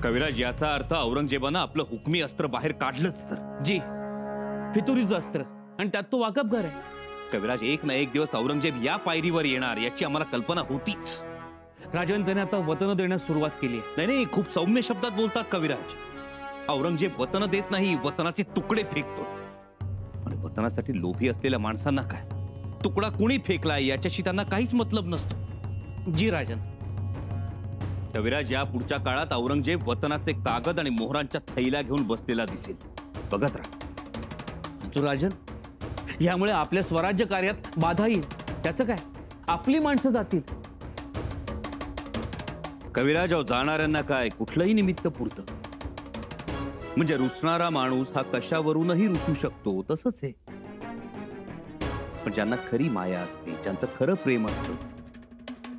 कविराज, याचा अर्थ औरंगजेबानं आपलं हुकमी अस्त्र बाहेर काढलंच तर? जी, फितुरीचं अस्त्र, आणि त्यात तो वाकबगार आहे. कविराज, एक ना एक दिवस औरंगजेब या पायरीवर येणार याची आम्हाला कल्पना होतीच. राजन, त्याने आता वतन देण्यास सुरुवात केली. नाही नाही, खूप सौम्य शब्दात बोलतात कविराज. औरंगजेब वतन देत नाही, वतनाचे तुकडे फेकतो. आणि वतनासाठी लोभी असलेल्या माणसांना काय, तुकडा कुणी फेकलाय याच्याशी त्यांना काहीच मतलब नसतो. जी राजन. कविराज, या पुढच्या काळात औरंगजेब वतनाचे कागद आणि मोहरांच्या थैल्या घेऊन बसलेला दिसेल. बघत राहा. तू राजन, यामुळे आपल्या स्वराज्य कार्यात बाधा येईल. त्याचं काय, आपली माणसं जातील. कविराज, जाणाऱ्यांना काय कुठलंही निमित्त पुरतं. म्हणजे रुसणारा माणूस हा कशावरूनही रुसू शकतो, तसंच आहे. पण ज्यांना खरी माया असते, ज्यांचं खरं प्रेम असतं,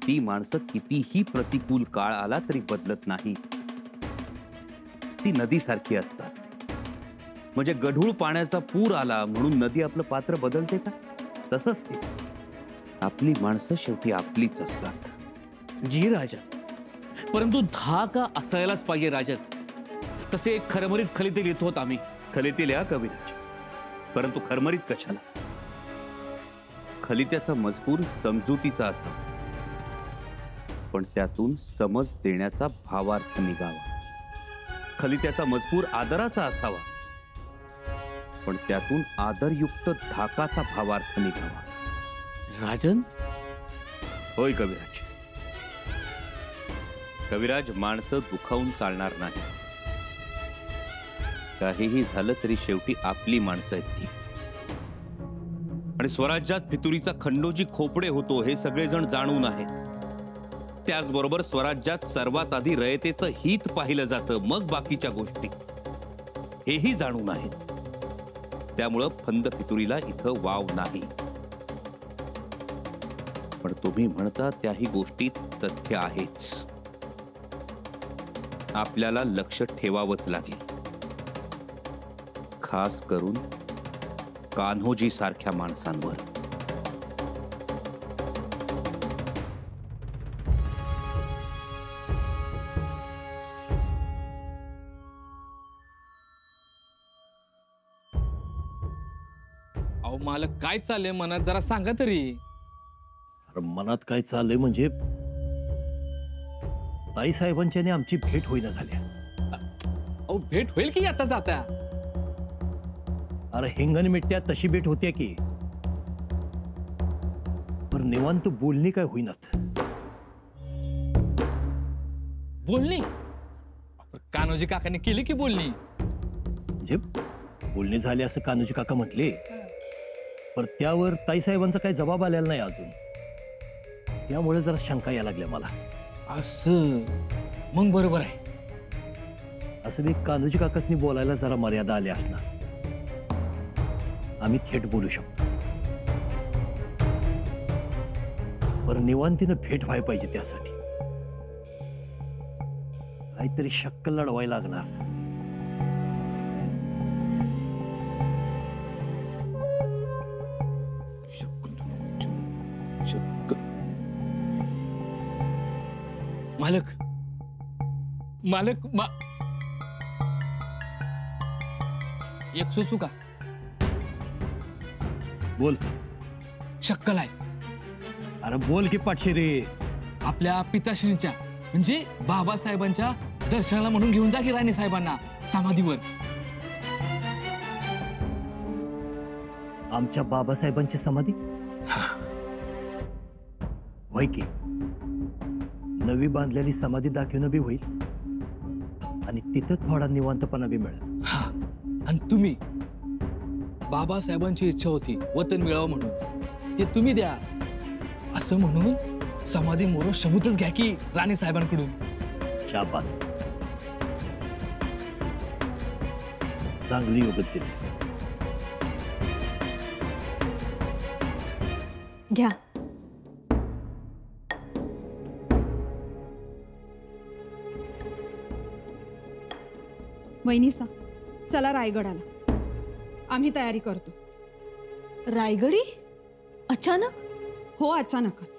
ती माणसं कितीही प्रतिकूल काळ आला तरी बदलत नाही. ती नदीसारखी असतात. म्हणजे गढूळ पाण्याचा पूर आला म्हणून नदी आपलं पात्र बदलते का? तसंच आहे. आपली माणसं शेवटी आपलीच असतात. जी राजन, परंतु धाक असायलाच पाहिजे राजन. तसे एक खरमरीत खलिते लिहित होत आम्ही. खलिते लिहा कविराज, परंतु खरमरीत कशाला? खलित्याचा मजकूर समजुतीचा असावा, पण त्यातून समज देण्याचा भावार्थ निघावा. खलित्याचा मजकूर आदराचा असावा, पण त्यातून आदरयुक्त धाकाचा भावार्थ निघावा. राजन? होय कविराज. कविराज, माणसं दुखावून चालणार नाही. काहीही झालं तरी शेवटी आपली माणसं आहेत ती. आणि स्वराज्यात फितुरीचा खंडोजी खोपडे होतो हे सगळेजण जाणून आहेत. त्याचबरोबर स्वराज्यात सर्वात आधी रयतेचं हित पाहिलं जातं, मग बाकीच्या गोष्टी, हेही जाणून आहेत. त्यामुळं फंद फितुरीला इथं वाव नाही. पण तुम्ही म्हणता त्याही गोष्टीत तथ्य आहेच. आपल्याला लक्ष ठेवावंच लागेल, खास करून कान्होजी सारख्या माणसांवर. अहो मालक, काय चाललंय मनात जरा सांगा तरी. अरे मनात काय चाललंय म्हणजे ताई साहेबांच्याने आमची भेट होईना झाल्या. अहो भेट होईल की आता जाता. अरे हिंगण मिट्ट्या तशी भेट होते की, पर निवांत बोलणी काय होईनात. बोलणी? कान्होजी काकाने केली की बोलणी. म्हणजे बोलणी झाली असं कान्होजी काका म्हटले, पर त्यावर ताई साहेबांचा काही जबाब आलेला नाही अजून. त्यामुळे जरा शंका यायला लागल्या मला. असं मग बरोबर आहे. असं मी कान्होजी काकासनी बोलायला जरा मर्यादा आली असणार. आम्ही थेट बोलू शकतो, पर निवांतीनं भेट व्हायला पाहिजे. त्यासाठी काहीतरी शक्कल लढवायला लागणार. मालक, मालक, एक सुचू का? बोल. शक्कल आहे. अरे बोल की पाटशिरे. आपल्या पिताश्रींच्या म्हणजे बाबासाहेबांच्या दर्शनाला म्हणून घेऊन जा की राणे साहेबांना समाधीवर. आमच्या बाबासाहेबांची समाधी? होय की. नवी बांधलेली समाधी दाखवणं बी होईल आणि तिथं थोडा निवांतपणा बी मिळेल. हा, आणि तुम्ही बाबासाहेबांची इच्छा होती वतन मिळावं म्हणून, ते तुम्ही द्या असं म्हणून समाधी मोर शबूतच घ्या की राणे साहेबांकडून. शाबास, चांगली योगत केलीस. घ्या. वहिनीसा, चला रायगडाला. आम्ही तयारी करतो. रायगडी? अचानक? हो, अचानकच.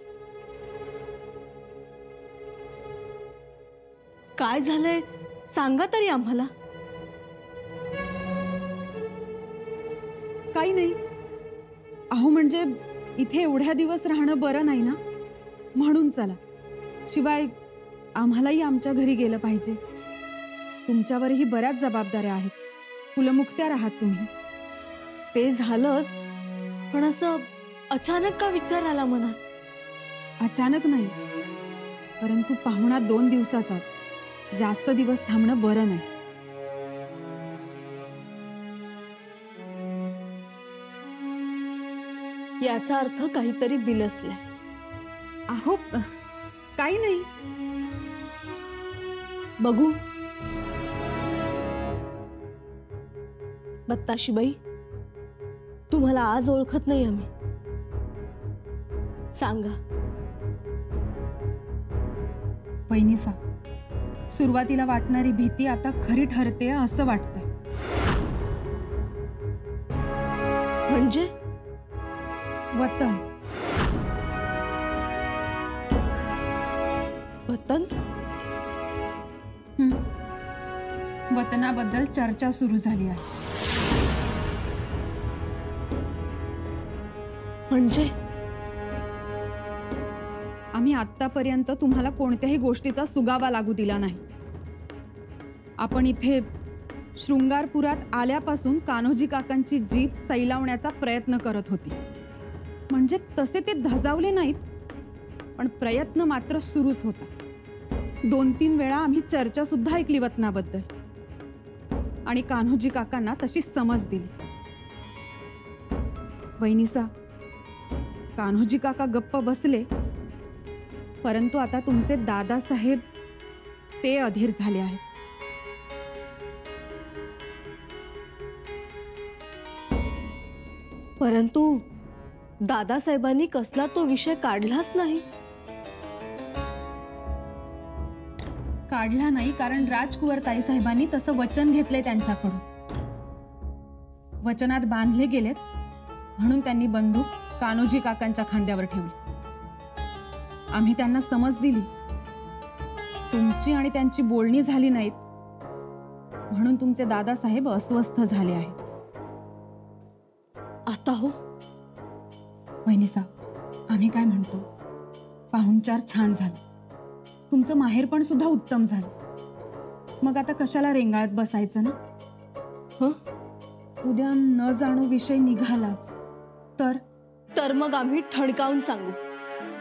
काय झालंय? सांगा तरी आम्हाला. काही नाही. अहो म्हणजे इथे एवढ्या दिवस राहणं बरं नाही ना, म्हणून चला. शिवाय आम्हालाही आमच्या घरी गेलं पाहिजे. तुमच्यावरही बऱ्याच जबाबदाऱ्या आहेत. कुलमुखत्यार आहात तुम्ही. ते झालंच, पण असं अचानक का विचार आला मनात? अचानक नाही, परंतु पाहुणा 2 दिवसाचा, जास्त दिवस थांबणं बरं नाही. याचा अर्थ काहीतरी बिनसलाय. अहो काही नाही. बघू. बत्ताशीबाई, तुम्हाला आज ओळखत नाही आम्ही. सांगा. वहिनीसा, सुरुवातीला वाटणारी भीती आता खरी ठरते असं वाटतंय. म्हणजे वतन. वतन? वतनाबद्दल चर्चा सुरू झाली आहे. म्हणजे आम्ही आतापर्यंत तुम्हाला कोणत्याही गोष्टीचा सुगावा लागू दिला नाही. आपण इथे शृंगारपुरात आल्यापासून कान्होजी काकांची जीभ सैलावण्याचा प्रयत्न करत होती. म्हणजे तसे ते धजावले नाहीत, पण प्रयत्न मात्र सुरूच होता. 2-3 वेळा आम्ही चर्चा सुद्धा ऐकली वतनाबद्दल आणि कान्होजी काकांना तशी समज दिली. वहिनीसा, कान्होजी काका गप्प बसले, परंतु आता तुमचे दादासाहेब ते अधीर झाले आहेत. परंतु दादासाहेबांनी कसला तो विषय काढलाच नाही. काढला नाही कारण राजकुंवर ताईसाहेबांनी तसं वचन घेतले त्यांच्याकडून. वचनात बांधले गेलेत म्हणून त्यांनी बंदूक कान्होजी काकांच्या खांद्यावर ठेवली. आम्ही त्यांना समज दिली. तुमची आणि त्यांची बोलणी झाली नाहीत म्हणून तुमचे दादासाहेब अस्वस्थ झाले आहेत. आता हो. वहिनीसा, आम्ही काय म्हणतो, पाहुणचार छान झाला. तुमचं माहेरपण सुद्धा उत्तम झालं. मग आता कशाला रेंगाळत बसायचं ना? हं? उद्या न जाणू विषय निघालाच तर मग आम्ही ठणकावून सांगू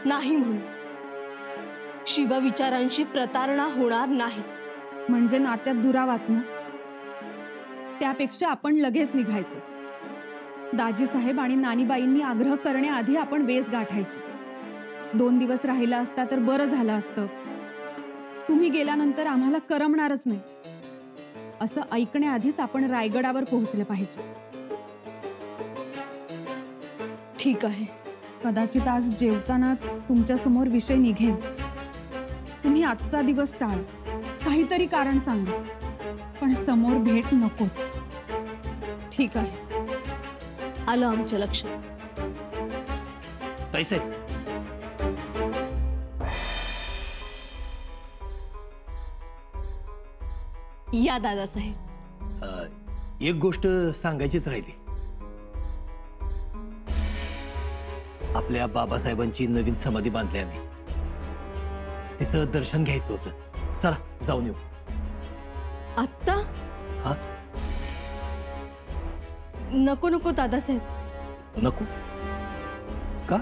नाही म्हणून. शिवविचारांशी प्रतारणा होणार नाही. म्हणजे नात्यात दुरावाच ना. त्यापेक्षा आपण लगेच निघायचं. दाजीसाहेब आणि नानीबाईंनी आग्रह करण्याआधी आपण वेस गाठायची. 2 दिवस राहिला असता तर बरं झालं असतं. तुम्ही गेल्यानंतर आम्हाला करमणारच नाही. असं ऐकण्याआधीच आपण रायगडावर पोहोचलं पाहिजे. ठीक आहे. कदाचित आज जेवताना तुमच्या समोर विषय निघेल. तुम्ही आजचा दिवस टाळा. काहीतरी कारण सांगा, पण समोर भेट नकोच. ठीक आहे. आलं आमच्या लक्षात. ताईसाहेब, या दादासाहेब. एक गोष्ट सांगायचीच राहिली. आपल्या बाबासाहेबांची नवीन समाधी बांधली आम्ही. तिचं दर्शन घ्यायचं होतं. चला जाऊन येऊ. आत्ता? हा? नको नको दादासाहेब. नको का?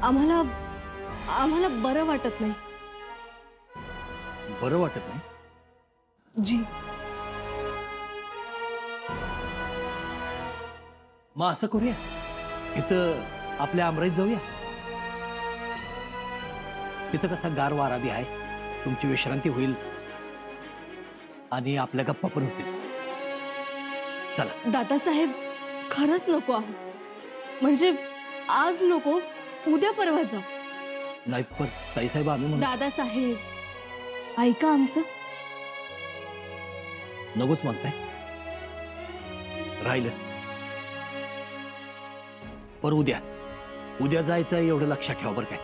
आम्हाला बरं वाटत नाही. बरं वाटत नाही? जी. मग असं करूया, इथं आपल्या आमराईत जाऊया. तिथं कसा गार वारा बी आहे, तुमची विश्रांती होईल आणि आपल्या गप्पा पण होतील. चला. दादासाहेब, खरंच नको आहो. म्हणजे आज नको, उद्या परवा जाऊ. नाही पण ताईसाहेब, आम्ही म्हणून दादासाहेब, ऐका आमचं. नकोच म्हणताय? राहिलं पर उद्या जायचं एवढं लक्षात ठेवा बरं काय.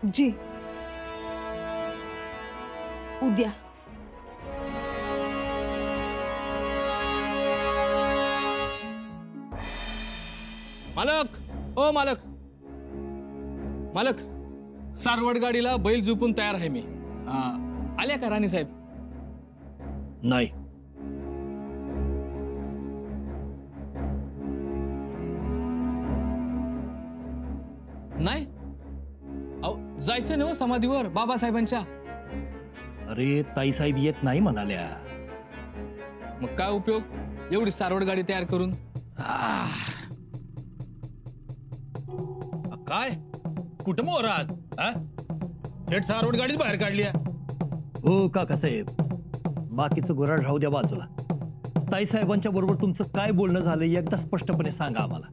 जी. उद्या. मालक, ओ मालक, मालक, सारवड गाडीला बैल झोपून तयार आहे मी. आल्या का राणी साहेब? नाही. नाही अहो, जायचं ना हो समाधीवर बाबासाहेबांच्या. अरे ताईसाहेब येत नाही म्हणाल्या. मग काय उपयोग एवढी सारवड गाडी तयार करून? काय कुठं मोर आज थेट सारवड गाडीच बाहेर काढली आहे. हो काकासाहेब, बाकीचं गुराढ राहू द्या बाजूला. ताईसाहेबांच्या बरोबर तुमचं काय बोलणं झालं एकदा स्पष्टपणे सांगा आम्हाला.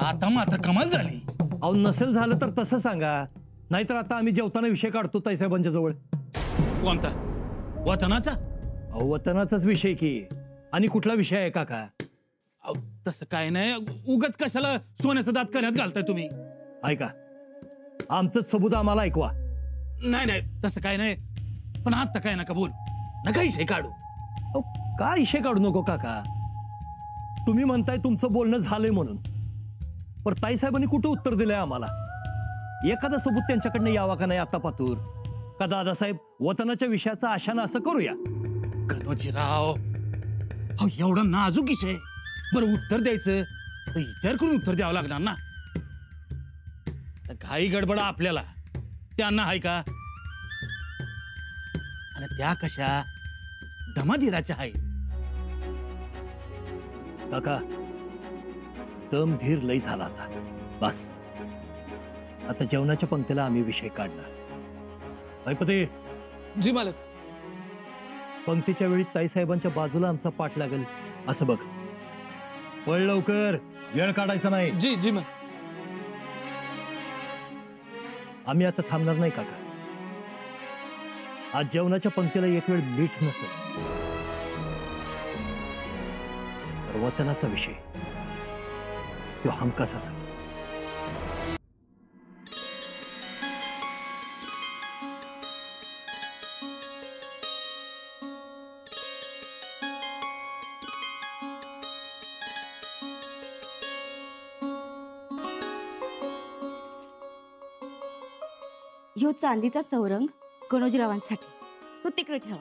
आता मात्र कमाल झाली. अहो नसेल झालं तर तसं सांगा, नाहीतर आता आम्ही जेवताना विषय काढतो ताईसाहेबांच्या जवळ. कोणता? वतनाचा? अहो वतनाचाच विषय की, आणि कुठला विषय आहे काका? अहो, तसं काय नाही, उगाच कशाला सोन्याचा दात करण्यात घालताय तुम्ही? ऐका, आमचंच सबूत आम्हाला ऐकवा. नाही नाही तसं काय नाही, पण आता काय नका बोल, नका विषय काढू. अहो, काय विषय काढू नको काका. तुम्ही म्हणताय तुमचं बोलणं झालंय म्हणून, पण ताईसाहेबांनी कुठं उत्तर दिलंय आम्हाला? एखादा सबूत त्यांच्याकडनं यावा का नाही आता पातूर? का दादासाहेब वतनाच्या विषयाचा आशानं असं करूया? कनोजीराव, अहो एवढा नाजूक विषय, बरं उत्तर द्यायचं तर विचार करून उत्तर द्यावं लागणार ना. घाई गडबड आपल्याला, त्यांना आहे का? आणि त्या कशा धमाधीराच्या आहे. काका, दम धीर लई झाला आता. बस, आता जेवणाच्या पंक्तीला आम्ही विषय काढणार. ऐपते, जी मालक. पंक्तीच्या वेळी ताईसाहेबांच्या बाजूला आमचा पाठ लागेल असं बघ. पळ लवकर, वेळ काढायचा नाही. जी जी मग. आम्ही आता थांबणार नाही काका. आज जेवणाच्या पंक्तीला एक वेळ मीठ नसेल तर वतनाचा विषय तो हमखास असेल. ह्यो चांदीचा चौरंग कनोजीरावांसाठी, तो तिकडे ठेवा.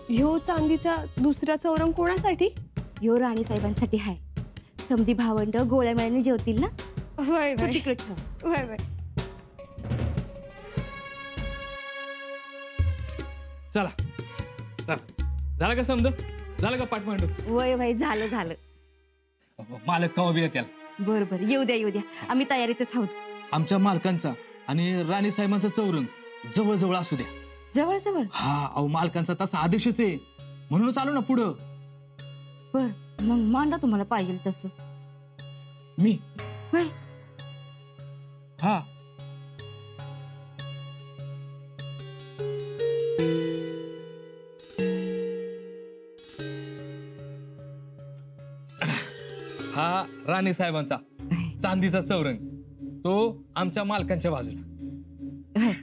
ह्यो चांदीचा दुसरा चौरंग कोणासाठी? ह्यो राणी साहेबांसाठी आहे. समधी भावंड गोळ्या मेळ्याने जेवतील ना, वय तो वय तिकडे ठेवा. वय वय. चला चला, झालं का समज? झालं का पाठ मांडू? वय वय झालं झालं. मालक कवा बी येत्याल. बरं बरं, येऊ द्या येऊ द्या, आम्ही तयारीतच आहोत. आमच्या मालकांचा आणि राणी साहेबांचा चौरंग जवळ जवळ असू द्या. जवळ जवळ? हा, अहो मालकांचा तसा आदेशच आहे, म्हणूनच आलो ना पुढं. बर, मग मांडा तुम्हाला पाहिजे तसं. मी होय. हा, हा राणी साहेबांचा चांदीचा चौरंग, तो आमच्या मालकांच्या बाजूला. होय.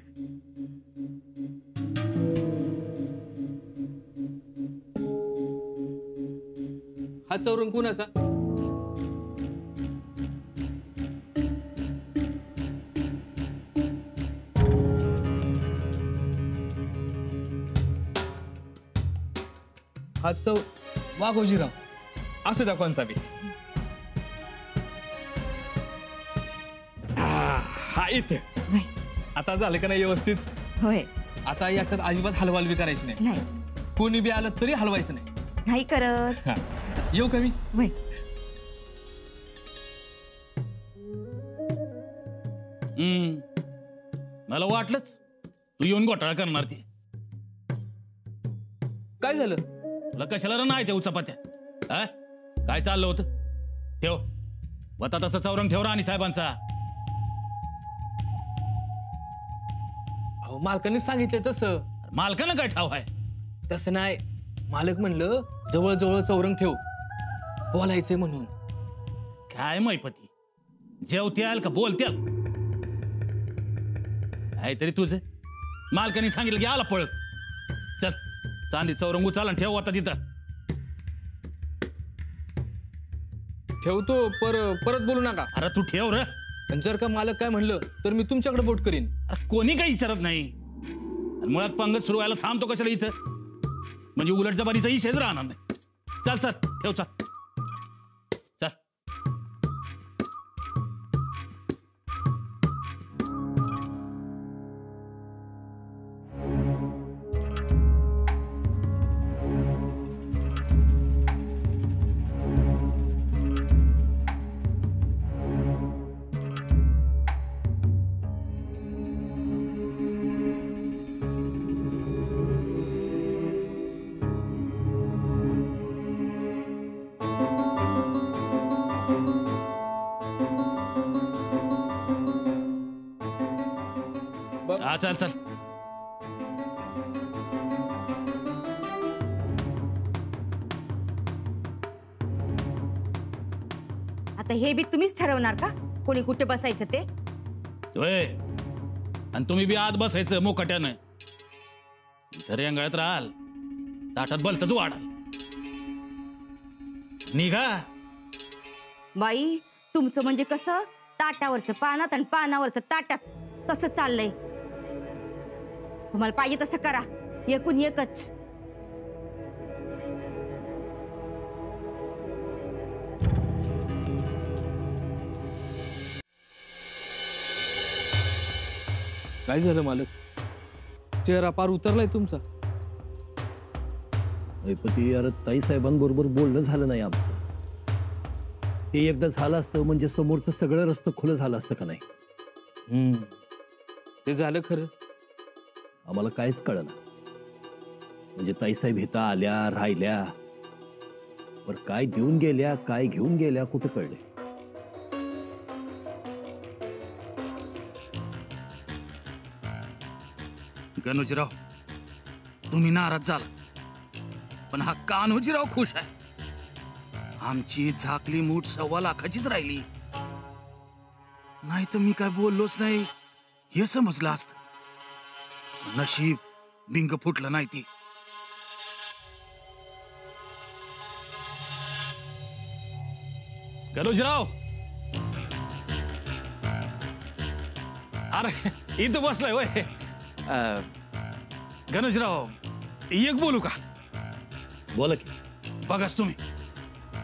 हा चौरंग कोणाचा? हा वाघोजीराव, असू द्या कोणचा बी. हा इथे. होय. आता झालं का नाही व्यवस्थित? होय. आता याच्यात अजिबात हलवाल बी करायची नाही. नाही कोणी बी आलं तरी हलवायचं नाही. नाही करत. हा. येऊ का मी? होय. मला वाटलंच तू येऊन घोटाळा करणार ती. काय झालं? तुला कशाला नाही त्या उचापात्या? काय चाललं होतं? ठेव वता तसं चौरंग ठेव राणी साहेबांचा. अहो मालकांनी सांगितलं तसं. मालकानं काय ठाव आहे? तसं नाही, मालक म्हणलं जवळ जवळ चौरंग ठेव, बोलायचंय म्हणून. काय मैपती, जेवत्याल का बोलत्याल काहीतरी तुझं मालकाने सांगितलं की आला पळत. चल चांदीचा रंगू चाल आणि ठेव आता तिथं. ठेवतो परत बोलू नका. अरे तू ठेव र. आणि जर का मालक काय म्हणलं तर मी तुमच्याकडे बोट करीन. अरे कोणी काही विचारत नाही आणि मुळात पंगत सुरू व्हायला थांबतो कशाला इथं. म्हणजे उलट जबानीचा इशेच राहणार नाही. चल चल ठेव चल चल. हा चल चल. आता हे बी तुम्हीच ठरवणार का कोणी कुठे बसायचं ते? होय आणि तुम्ही बी आत बसायचं मोकट्यानं. इथं रेंगाळत राहाल ताटात भलतच वाढाल. निघा. बाई तुमचं म्हणजे कसं ताटावरचं पानात आणि पानावरचं ताटात तसं चाललंय. तुम्हाला पाहिजे तसं करा. एकूण एकच. काय झालं मालक? चेहरा पार उतरलाय तुमचा. गणपती अरे ताई साहेबांबरोबर बोलणं झालं नाही आमचं. ते एकदा झालं असतं म्हणजे समोरचं सगळं रस्तं खुलं झालं असतं का नाही. ते झालं खरं. आम्हाला काहीच कळलं. म्हणजे ताईसाहेब इथं आल्या राहिल्या पर काय देऊन गेल्या काय घेऊन गेल्या कुठं कळले. गणोजीराव तुम्ही नाराज झालात पण हा कान्होजीराव खुश आहे. आमची झाकली मूठ 1.25 लाखाचीच राहिली. नाही तर मी काय बोललोच नाही हे समजलं असत. नशीब बिंग फुटलं नाही ती. गणोजीराव अरे इथं बसलाय वय. गणोजीराव एक बोलू का? बोला की. बघाच तुम्ही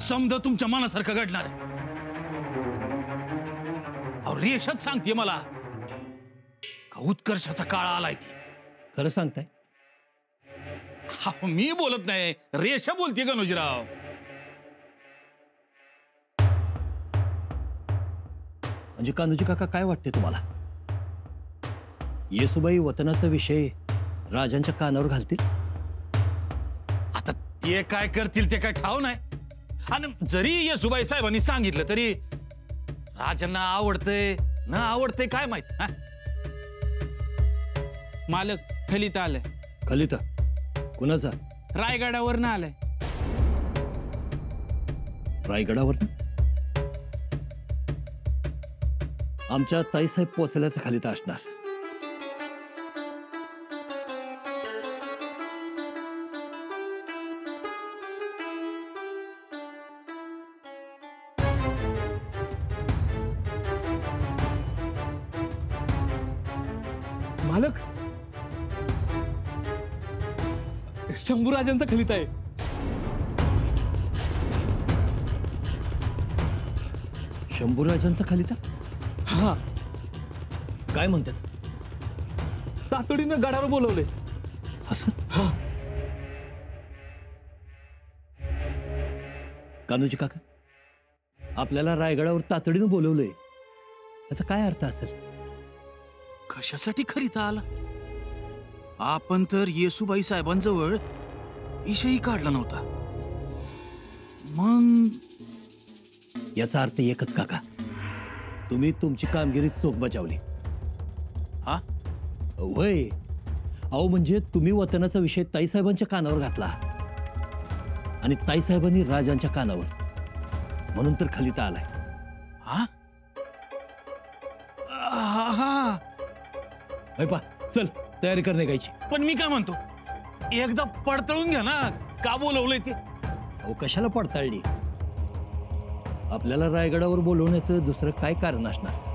समजा तुमच्या मनासारखं घडणार आहे. अहो रेषाच सांगते मला का उत्कर्षाचा काळ आलाय ती. खरं सांगताय? हा मी बोलत नाही रेषा बोलते गणोजीराव. म्हणजे कान्होजी काका काय वाटते तुम्हाला? येसुबाई वतनाचा विषय राजांच्या कानावर घालतील? आता ते काय करतील ते काय ठाव नाही. आणि जरी येसुबाई साहेबांनी सांगितलं तरी राजांना आवडतंय न आवडतंय काय माहित. हा? मालक खलिता आलाय. खलिता कुणाचा? रायगडावरनं आलाय. रायगडावर? आमच्या ताईसाहेब पोचल्याचा खलिता असणार. मालक शंभूराजांचा खलिता आहे. शंभूराजांचा खलिता? हा काय म्हणतात? तातडीनं गडावर बोलवले. असं? कान्होजी काका आपल्याला रायगडावर तातडीनं बोलवलंय याचा काय अर्थ असेल? कशासाठी खरिता आला? आपण तर येसुबाई साहेबांजवळ इशही काढला नव्हता. मग याचा अर्थ एकच काका, तुम्ही तुमची कामगिरी चोख बजावली. हा वय अहो म्हणजे तुम्ही वतनाचा विषय ताईसाहेबांच्या कानावर घातला आणि ताईसाहेबांनी राजांच्या कानावर, म्हणून तर खलिता आलाय. हा पा चल तयारी कर निघायची. पण मी काय म्हणतो, एकदा पडतळून घ्या ना का बोलवलंय ते. अहो कशाला पडताळली? आपल्याला रायगडावर बोलवण्याचं दुसरं काय कारण असणार?